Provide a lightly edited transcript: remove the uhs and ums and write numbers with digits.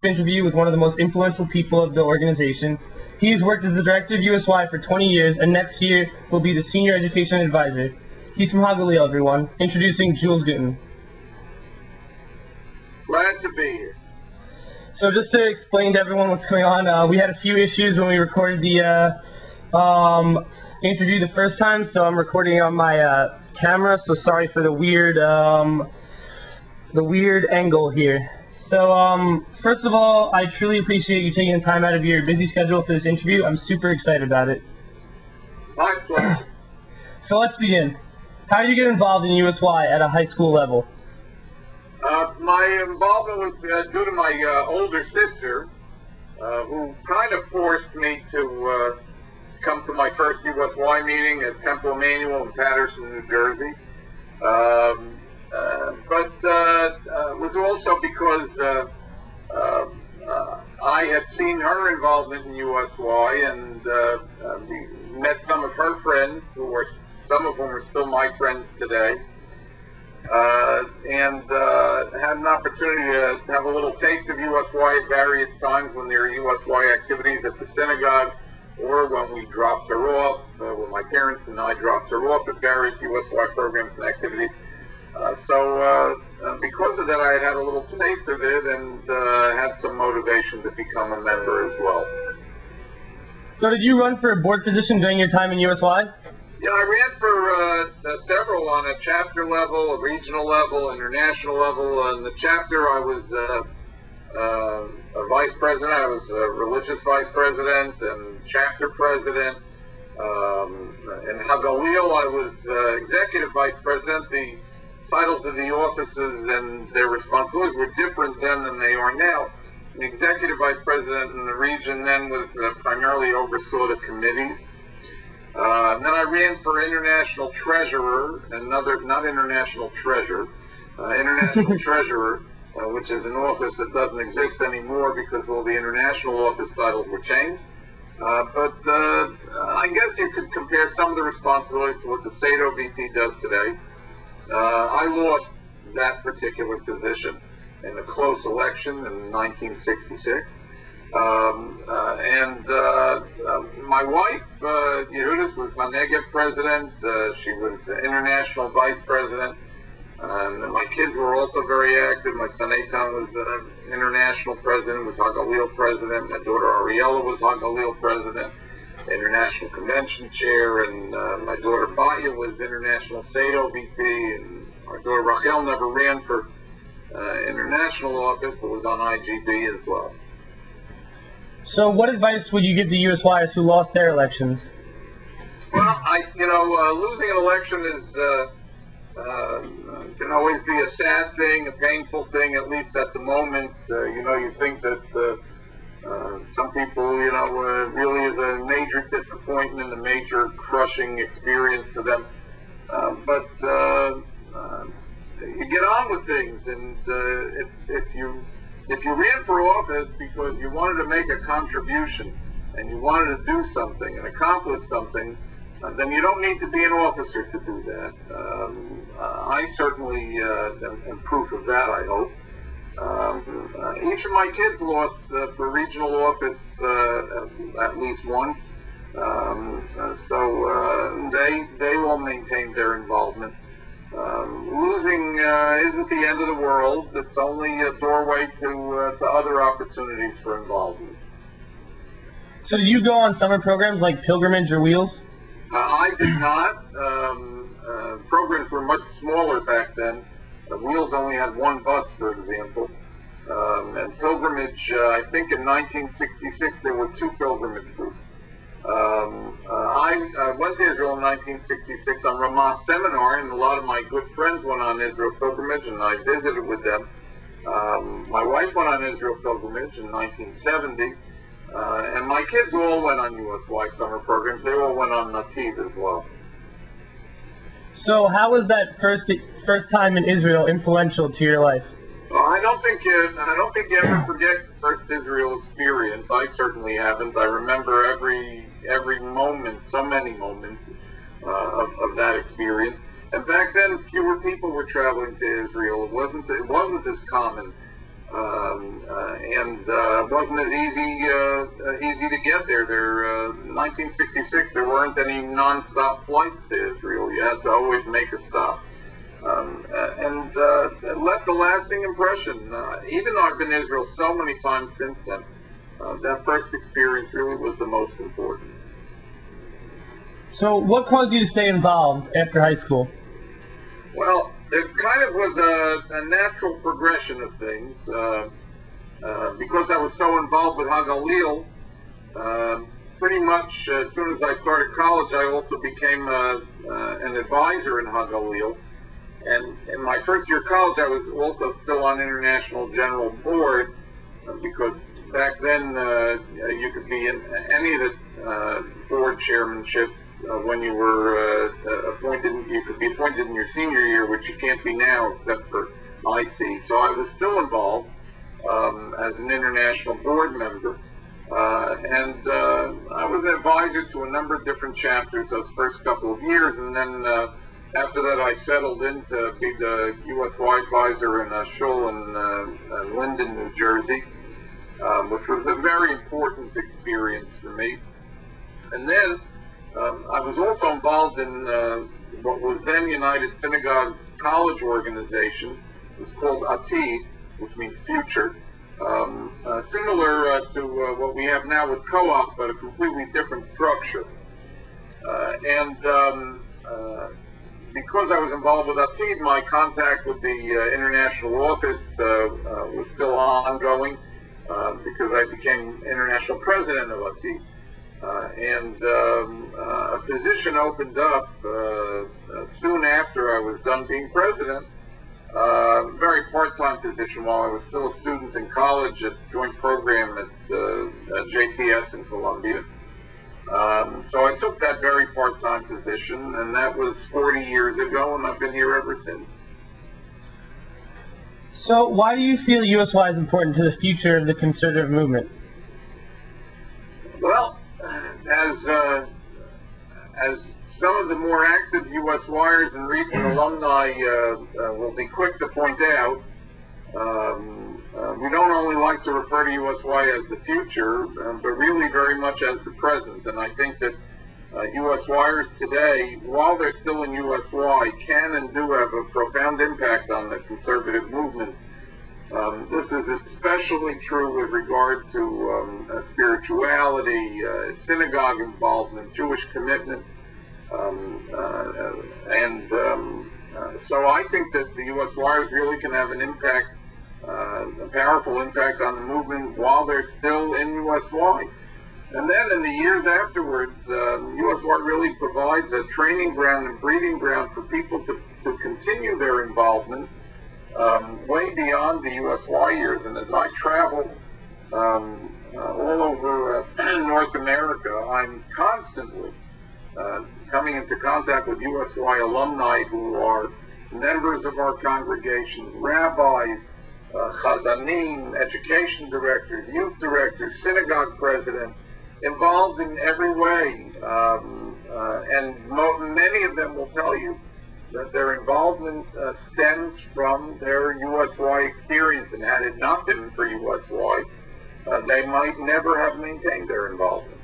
interview with one of the most influential people of the organization. He has worked as the director of USY for 20 years, and next year will be the senior education advisor. He's from Hagalil, everyone. Introducing Jules Gutin. Glad to be here. So just to explain to everyone what's going on, we had a few issues when we recorded the interview the first time, so I'm recording on my camera, so sorry for the weird angle here. So first of all, I truly appreciate you taking the time out of your busy schedule for this interview. I'm super excited about it. My pleasure. So let's begin. How did you get involved in USY at a high school level? My involvement was due to my older sister, who kind of forced me to come to my first USY meeting at Temple Emmanuel in Patterson, New Jersey. But it was also because I had seen her involvement in USY and met some of her friends, some of whom are still my friends today, and had an opportunity to have a little taste of USY at various times when there were USY activities at the synagogue, or when we dropped her off, when my parents and I dropped her off at various USY programs and activities. So because of that, I had a little taste of it and had some motivation to become a member as well. So did you run for a board position during your time in USY? Yeah, I ran for several on a chapter level, a regional level, international level. On the chapter, I was a vice president. I was a religious vice president and chapter president. In Hagalil, I was executive vice president. The titles of the offices and their responsibilities were different then than they are now. The executive vice president in the region then was primarily oversaw the committees. Then I ran for international treasurer, not international treasurer, international treasurer, which is an office that doesn't exist anymore because all the international office titles were changed. But I guess you could compare some of the responsibilities to what the SATO VP does today. I lost that particular position in a close election in 1966. My wife, Yehudis, was my Negev president. She was the international vice president. And my kids were also very active. My son Eitan was the international president, was Hagalil president. My daughter Ariella was Hagalil president, international convention chair. And my daughter Batya was international SATO VP. And our daughter Rachel never ran for international office, but was on IGB as well. So what advice would you give to USYers who lost their elections? Well, losing an election can always be a sad thing, a painful thing, at least at the moment. You think that some people, really is a major disappointment, a major crushing experience for them. But you get on with things, and if you ran for office because you wanted to make a contribution and you wanted to do something and accomplish something, then you don't need to be an officer to do that. I certainly am proof of that, I hope. Each of my kids lost for regional office at least once, so they all maintained their involvement. Losing isn't the end of the world. It's only a doorway to other opportunities for involvement. So did you go on summer programs like Pilgrimage or Wheels? I did not. Programs were much smaller back then. Wheels only had one bus, for example. And Pilgrimage, I think in 1966 there were 2 pilgrimage groups. I went to Israel in 1966 on Ramah seminar, and a lot of my good friends went on Israel pilgrimage, and I visited with them. My wife went on Israel pilgrimage in 1970, and my kids all went on USY summer programs. They all went on Nativ as well. So how was that first time in Israel influential to your life? Well, I don't think you ever forget the first Israel experience. I certainly haven't. I remember every moment, so many moments of that experience. And back then, fewer people were traveling to Israel. It wasn't as common It wasn't as easy to get there. In 1966, there weren't any non-stop flights to Israel. You had to always make a stop. It left a lasting impression. Even though I've been to Israel so many times since then, that first experience really was the most important. So what caused you to stay involved after high school? Well, it kind of was a natural progression of things. Because I was so involved with Hagalil, pretty much as soon as I started college, I also became an advisor in Hagalil. And in my first year of college, I was also still on International General Board, because back then you could be in any of the board chairmanships when you were appointed. You could be appointed in your senior year, which you can't be now except for IC. So I was still involved as an international board member. I was an advisor to a number of different chapters those first couple of years, and then after that I settled in to be the USY advisor in a shul in Linden, New Jersey, which was a very important experience for me. And then I was also involved in what was then United Synagogue's college organization. It was called Atid, which means future. Similar to what we have now with co-op, but a completely different structure. Because I was involved with Atid, my contact with the international office was still ongoing, because I became international president of Atid. A position opened up soon after I was done being president. Very part-time position while I was still a student in college at joint program at JTS in Columbia. So I took that very part-time position, and that was 40 years ago, and I've been here ever since. So why do you feel USY is important to the future of the conservative movement? Well, as some of the more active USYers and recent alumni will be quick to point out, we don't only like to refer to USY as the future, but really very much as the present. And I think that USYers today, while they're still in USY, can and do have a profound impact on the conservative movement. This is especially true with regard to spirituality, synagogue involvement, Jewish commitment. So I think that the USYers really can have an impact, a powerful impact on the movement while they're still in USY. And then in the years afterwards, USY really provides a training ground and breeding ground for people to continue their involvement way beyond the USY years. And as I travel all over North America, I'm constantly coming into contact with USY alumni who are members of our congregations, rabbis, chazanim, education directors, youth directors, synagogue presidents, involved in every way. Many of them will tell you that their involvement stems from their USY experience, and had it not been for USY, they might never have maintained their involvement.